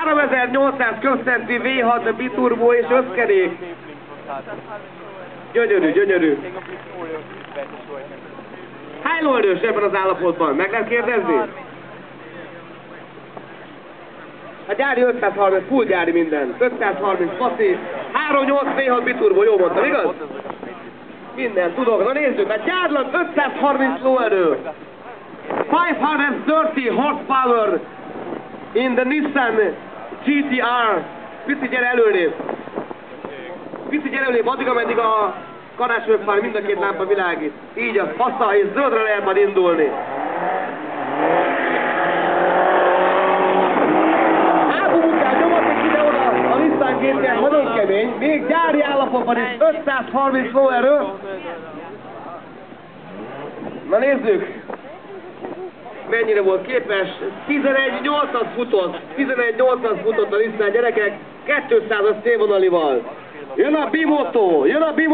3800 köbcenti V6 biturbo és összkerék. Gyönyörű, gyönyörű. Hány lóerős ebben az állapotban? Meg lehet kérdezni? A gyári 530, full gyári minden. 530 passzív, 3.8 V6 biturbo, jól mondtam, igaz? Minden, tudok. Na nézzük, a gyárlan 530 lóerő. 530 horsepower in the Nissan GT-R. Pici, gyere előrébb. Pici, gyere előrébb, addig, ameddig a karácsonyfán mind a két lámpa világít. Így az, passza, és zöldre lehet majd indulni. Ábumukán nyomatok ide-oda a Nissan GT-R, nagyon kemény. Még gyári állapotban is 530 lóerő. Na nézzük. Mennyire volt képes? 11.800 futott. 11.800 futott a Nissan, gyerekek. 200-as szélvonalival. Jön a Bimoto! Jön a Bimoto!